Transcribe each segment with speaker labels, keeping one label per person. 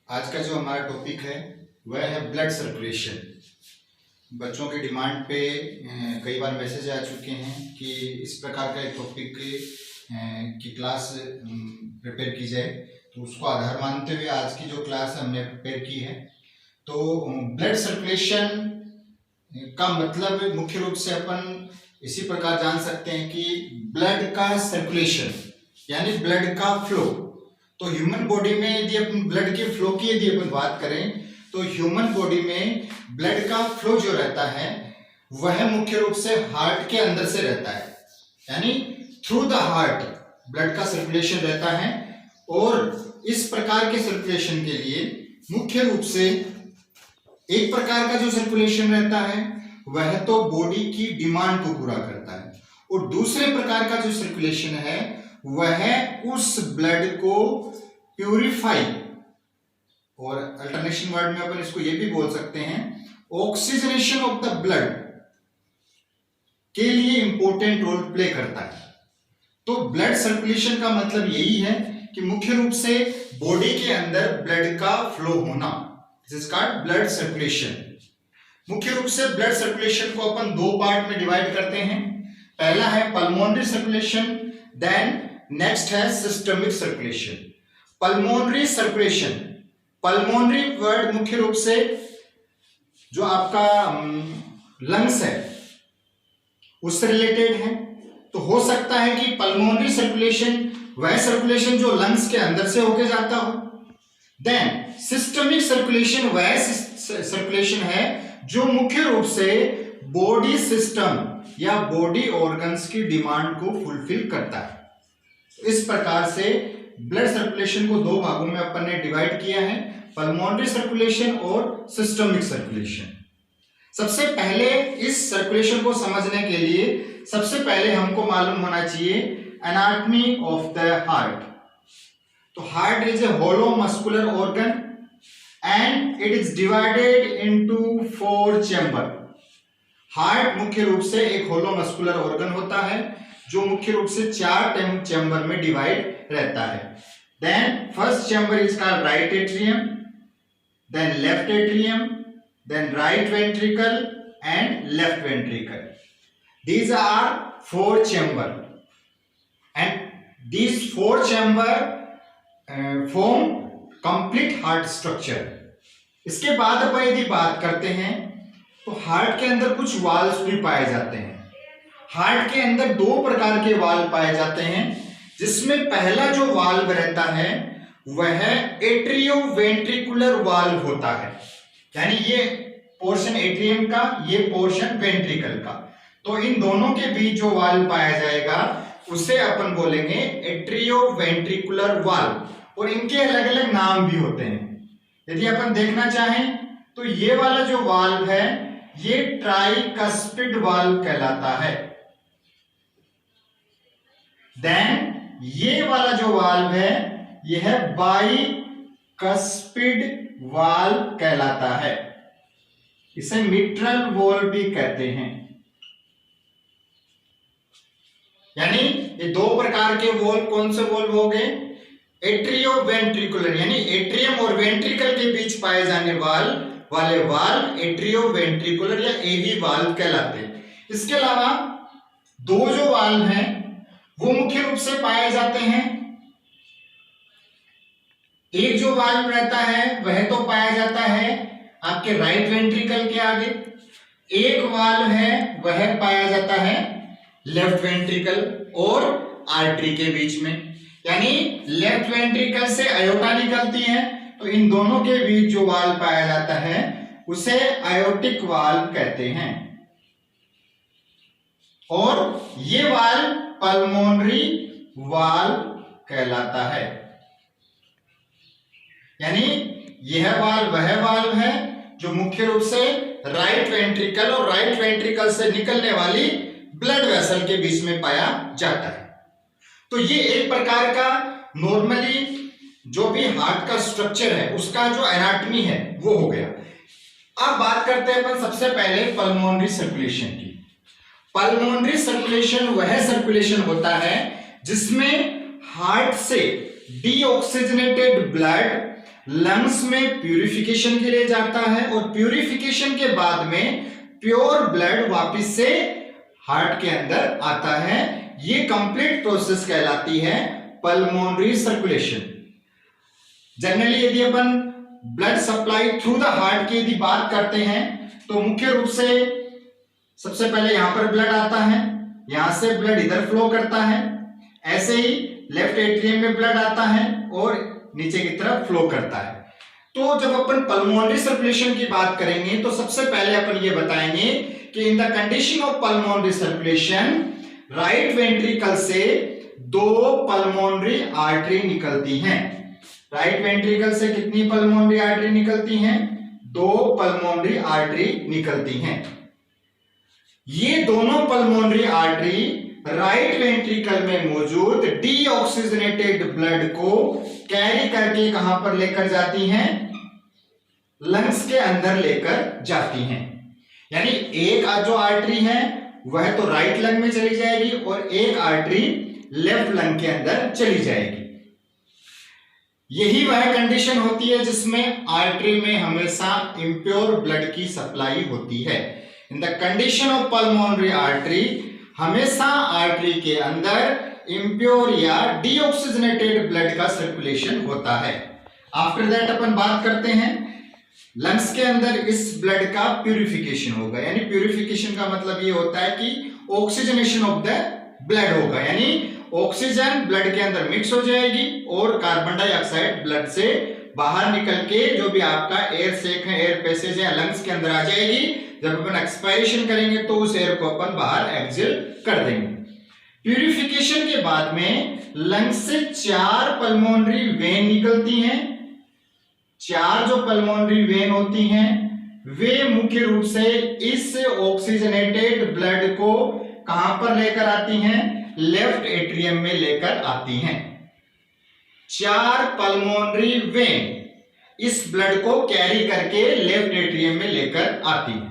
Speaker 1: आज का जो हमारा टॉपिक है वह है ब्लड सर्कुलेशन। बच्चों की डिमांड पे कई बार मैसेज आ चुके हैं कि इस प्रकार का एक टॉपिक की क्लास प्रिपेयर की जाए, तो उसको आधार मानते हुए आज की जो क्लास हमने प्रिपेयर की है। तो ब्लड सर्कुलेशन का मतलब मुख्य रूप से अपन इसी प्रकार जान सकते हैं कि ब्लड का सर्कुलेशन यानी ब्लड का फ्लो। तो ह्यूमन बॉडी में यदि अपन ब्लड के फ्लो की यदि अपन बात करें तो ह्यूमन बॉडी में ब्लड का फ्लो जो रहता है वह मुख्य रूप से हार्ट के अंदर से रहता है, यानी थ्रू द हार्ट ब्लड का सर्कुलेशन रहता है। और इस प्रकार के सर्कुलेशन के लिए मुख्य रूप से एक प्रकार का जो सर्कुलेशन रहता है वह तो बॉडी की डिमांड को पूरा करता है, और दूसरे प्रकार का जो सर्कुलेशन है वह उस ब्लड को प्यूरिफाई, और अल्टरनेशन वर्ड में अपन इसको ये भी बोल सकते हैं ऑक्सीजनेशन ऑफ द ब्लड के लिए इंपॉर्टेंट रोल प्ले करता है। तो ब्लड सर्कुलेशन का मतलब यही है कि मुख्य रूप से बॉडी के अंदर ब्लड का फ्लो होना, this is called blood circulation. मुख्य रूप से ब्लड सर्कुलेशन को अपन दो पार्ट में डिवाइड करते हैं। पहला है पल्मोनरी सर्कुलेशन, देन नेक्स्ट है systemic circulation. Pulmonary circulation, pulmonary word मुख्य रूप से जो आपका लंग्स है उससे रिलेटेड है। तो हो सकता है कि पल्मोनरी सर्कुलेशन वह सर्कुलेशन जो लंग्स के अंदर से होके जाता हो। देन सिस्टमिक सर्कुलेशन वह सर्कुलेशन है जो मुख्य रूप से बॉडी सिस्टम या बॉडी ऑर्गन्स की डिमांड को फुलफिल करता है। इस प्रकार से ब्लड सर्कुलेशन को दो भागों में अपन ने डिवाइड किया है, पल्मोनरी सर्कुलेशन और सिस्टमिक सर्कुलेशन। सबसे पहले इस सर्कुलेशन को समझने के लिए सबसे पहले हमको मालूम होना चाहिए एनाटॉमी ऑफ द हार्ट। तो heart is a hollow muscular organ and it is divided into 4 chamber. Heart मुख्य रूप से एक होलो मस्कुलर ऑर्गन होता है जो मुख्य रूप से 4 चैम्बर में डिवाइड रहता है। Then first chamber is called right atrium, then left atrium, then right ventricle and left ventricle. These are 4 chamber and these 4 chamber form complete heart structure। इसके बाद अपन यदि बात करते हैं तो हार्ट के अंदर कुछ वाल्व्स भी पाए जाते हैं। हार्ट के अंदर दो प्रकार के वाल्व पाए जाते हैं, जिसमें पहला जो वाल्व रहता है वह एट्रियोवेंट्रिकुलर वाल्व होता है, यानी ये पोर्शन एट्रियम का, ये पोर्शन वेंट्रिकल का। तो इन दोनों के बीच जो वाल्व पाया जाएगा उसे अपन बोलेंगे एट्रियोवेंट्रिकुलर वाल्व, और इनके अलग अलग नाम भी होते हैं। यदि अपन देखना चाहें तो ये वाला जो वाल्व है ये ट्राइकस्पिड वाल्व कहलाता है। देन ये वाला जो वाल्व है यह बाइकस्पिड वाल्व कहलाता है, इसे मिट्रल वॉल्व भी कहते हैं। यानी ये दो प्रकार के वॉल्व कौन से वॉल्व हो गए? एट्रियोवेंट्रिकुलर, यानी एट्रियम और वेंट्रिकल के बीच पाए जाने वाले वाल्व एट्रियोवेंट्रिकुलर या एवी वाल्व कहलाते हैं। इसके अलावा दो जो वाल्व हैं वो मुख्य रूप से पाए जाते हैं। एक जो वाल्व रहता है वह तो पाया जाता है आपके राइट वेंट्रिकल के आगे, एक वाल्व है वह पाया जाता है लेफ्ट वेंट्रिकल और आर्टरी के बीच में। यानी लेफ्ट वेंट्रिकल से आयोटा निकलती है, तो इन दोनों के बीच जो वाल्व पाया जाता है उसे आयोटिक वाल्व कहते हैं, और ये वाल्व पल्मोनरी वाल्व कहलाता है। यानी यह वाल्व वह वाल्व है जो मुख्य रूप से राइट वेंट्रिकल और राइट वेंट्रिकल से निकलने वाली ब्लड वेसल के बीच में पाया जाता है। तो ये एक प्रकार का नॉर्मली जो भी हार्ट का स्ट्रक्चर है उसका जो एनाटॉमी है वो हो गया। अब बात करते हैं अपन सबसे पहले पल्मोनरी सर्कुलेशन की। पल्मोनरी सर्कुलेशन वह सर्कुलेशन होता है जिसमें हार्ट से डीऑक्सीजनेटेड ब्लड लंग्स में प्यूरिफिकेशन के लिए जाता है और प्यूरिफिकेशन के बाद में प्योर ब्लड वापस से हार्ट के अंदर आता है। ये कंप्लीट प्रोसेस कहलाती है पल्मोनरी सर्कुलेशन। जनरली यदि अपन blood supply through the heart की यदि बात करते हैं तो मुख्य रूप से सबसे पहले यहां पर ब्लड आता है, यहां से ब्लड इधर फ्लो करता है, ऐसे ही लेफ्ट एट्रियम में ब्लड आता है और नीचे की तरफ फ्लो करता है। तो जब अपन पल्मोनरी सर्कुलेशन की बात करेंगे तो सबसे पहले अपन ये बताएंगे कि in the condition of pulmonary circulation right ventricle से 2 पल्मोनरी आर्टरी निकलती हैं। राइट वेंट्रिकल से कितनी पल्मोनरी आर्टरी निकलती हैं? 2 पल्मोनरी आर्टरी निकलती हैं। ये दोनों पल्मोनरी आर्टरी राइट वेंट्रिकल में मौजूद डीऑक्सीजनेटेड ब्लड को कैरी करके कहां पर लेकर जाती हैं? लंग्स के अंदर लेकर जाती हैं। यानी एक जो आर्टरी है वह तो राइट लंग में चली जाएगी और एक आर्टरी लेफ्ट लंग के अंदर चली जाएगी। यही वह कंडीशन होती है जिसमें आर्टरी में हमेशा इम्प्योर ब्लड की सप्लाई होती है। In the condition of pulmonary artery हमेशा आर्टरी के अंदर इम्प्योर या डीऑक्सीजनेटेड ब्लड का सर्कुलेशन होता है। आफ्टर दैट अपन बात करते हैं लंग्स के अंदर इस ब्लड का प्यूरिफिकेशन होगा। यानी प्यूरिफिकेशन का मतलब ये होता है कि ऑक्सीजनेशन ऑफ द ब्लड होगा, यानी ऑक्सीजन ब्लड के अंदर मिक्स हो जाएगी और कार्बन डाइऑक्साइड ब्लड से बाहर निकल के जो भी आपका एयर सेक है, एयर पैसेज है, लंग्स के अंदर आ जाएगी। जब अपन एक्सपायरेशन करेंगे तो उस एयर को अपन बाहर एक्सहेल कर देंगे। प्यूरिफिकेशन के बाद में लंग्स से 4 पल्मोनरी वेन निकलती हैं। 4 जो पल्मोनरी वेन होती हैं वे मुख्य रूप से इस ऑक्सीजनेटेड ब्लड को कहां पर लेकर आती हैं? लेफ्ट एट्रियम में लेकर आती हैं। 4 पल्मोनरी वेन इस ब्लड को कैरी करके लेफ्ट एट्रियम में लेकर आती है।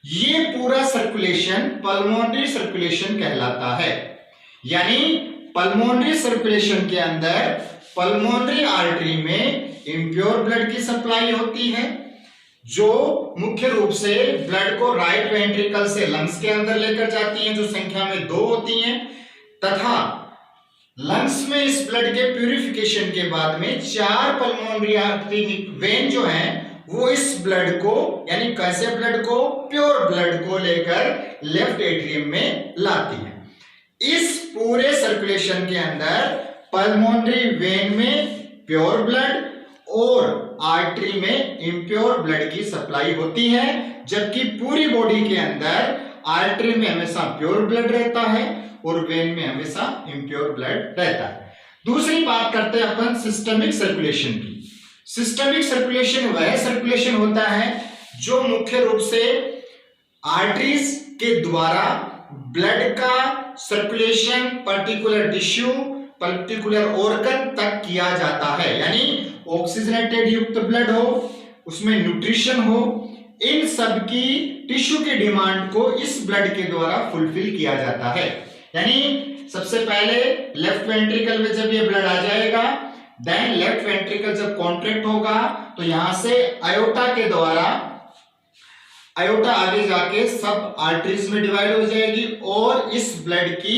Speaker 1: ये पूरा सर्कुलेशन पल्मोनरी सर्कुलेशन कहलाता है। यानी पल्मोनरी सर्कुलेशन के अंदर पल्मोनरी आर्टरी में इम्प्योर ब्लड की सप्लाई होती है जो मुख्य रूप से ब्लड को राइट वेंट्रिकल से लंग्स के अंदर लेकर जाती हैं, जो संख्या में 2 होती हैं, तथा लंग्स में इस ब्लड के प्यूरिफिकेशन के बाद में 4 पल्मोनरी आर्टरी वेन जो हैं वो इस ब्लड को, यानी कैसे ब्लड को? प्योर ब्लड को लेकर लेफ्ट एट्रियम में लाती है। इस पूरे सर्कुलेशन के अंदर पल्मोनरी वेन में प्योर ब्लड और आर्टरी में इम्प्योर ब्लड की सप्लाई होती है, जबकि पूरी बॉडी के अंदर आर्टरी में हमेशा प्योर ब्लड रहता है और वेन में हमेशा इम्प्योर ब्लड रहता है। दूसरी बात करते हैं अपन सिस्टमिक सर्कुलेशन की। सिस्टमिक सर्कुलेशन वह सर्कुलेशन होता है जो मुख्य रूप से आर्टरीज के द्वारा ब्लड का circulation particular tissue, particular organ तक किया जाता है। यानी ऑक्सीजनेटेड युक्त ब्लड हो, उसमें न्यूट्रिशन हो, इन सब की टिश्यू की डिमांड को इस ब्लड के द्वारा फुलफिल किया जाता है। यानी सबसे पहले लेफ्ट वेंट्रिकल में जब ये ब्लड आ जाएगा, देन लेफ्ट वेंट्रिकल जब कॉन्ट्रैक्ट होगा तो यहां से आयोटा के द्वारा आयोटा आगे जाके सब आर्टरीज में डिवाइड हो जाएगी और इस ब्लड की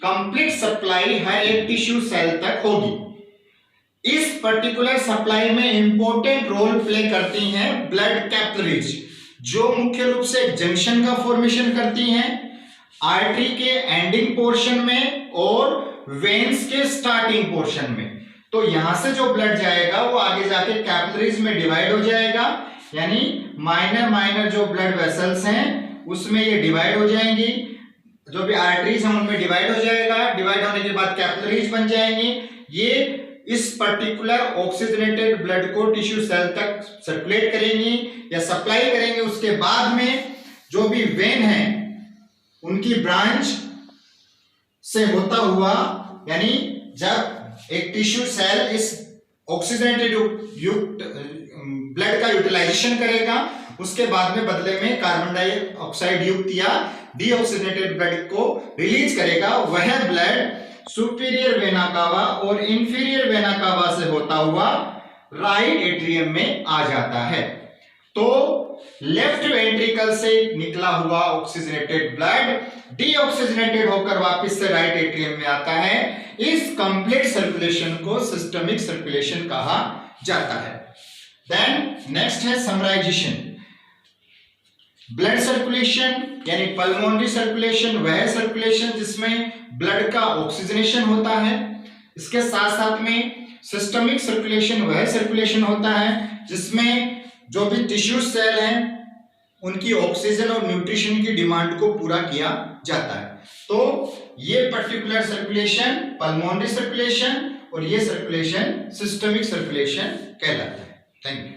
Speaker 1: कंप्लीट सप्लाई हर एक टिश्यू सेल तक होगी। इस पर्टिकुलर सप्लाई में इंपॉर्टेंट रोल प्ले करती हैं ब्लड कैपिलरीज, जो मुख्य रूप से जंक्शन का फॉर्मेशन करती हैं आर्टरी के एंडिंग पोर्शन में और वेन्स के स्टार्टिंग पोर्शन में। तो यहां से जो ब्लड जाएगा वो आगे जाके कैपिलरीज में डिवाइड हो जाएगा, यानी माइनर जो ब्लड वेसल्स हैं उसमें ये डिवाइड हो जाएंगी, जो भी आर्टरीज हैं उनमें डिवाइड हो जाएगा। डिवाइड होने के बाद कैपिलरीज बन जाएंगी। ये इस पर्टिकुलर ऑक्सीजनेटेड ब्लड को टिश्यू सेल तक सर्कुलेट करेंगी या सप्लाई करेंगे। उसके बाद में जो भी वेन है उनकी ब्रांच से होता हुआ, यानी जब एक टिश्यू सेल इस ऑक्सीजनेटेड युक्त ब्लड का यूटिलाइजेशन करेगा, उसके बाद में बदले में कार्बन डाइऑक्साइड युक्त या डीऑक्सीजनेटेड ब्लड को रिलीज करेगा। वह ब्लड सुपीरियर वेना कावा और इंफीरियर वेना कावा से होता हुआ राइट एट्रियम में आ जाता है। तो लेफ्ट वेंट्रिकल से निकला हुआ ऑक्सीजनेटेड ब्लड डीऑक्सीजनेटेड होकर वापस से राइट एट्रियम में आता है। इस कंप्लीट सर्कुलेशन को सिस्टमिक सर्कुलेशन कहा जाता है। देन नेक्स्ट है समराइजेशन। ब्लड सर्कुलेशन यानी पल्मोनरी सर्कुलेशन वह सर्कुलेशन जिसमें ब्लड का ऑक्सीजनेशन होता है। इसके साथ साथ में सिस्टमिक सर्कुलेशन वह सर्कुलेशन होता है जिसमें जो भी टिश्यू सेल हैं उनकी ऑक्सीजन और न्यूट्रिशन की डिमांड को पूरा किया जाता है। तो ये पर्टिकुलर सर्कुलेशन पल्मोनरी सर्कुलेशन और ये सर्कुलेशन सिस्टमिक सर्कुलेशन कहलाता है। Thank you.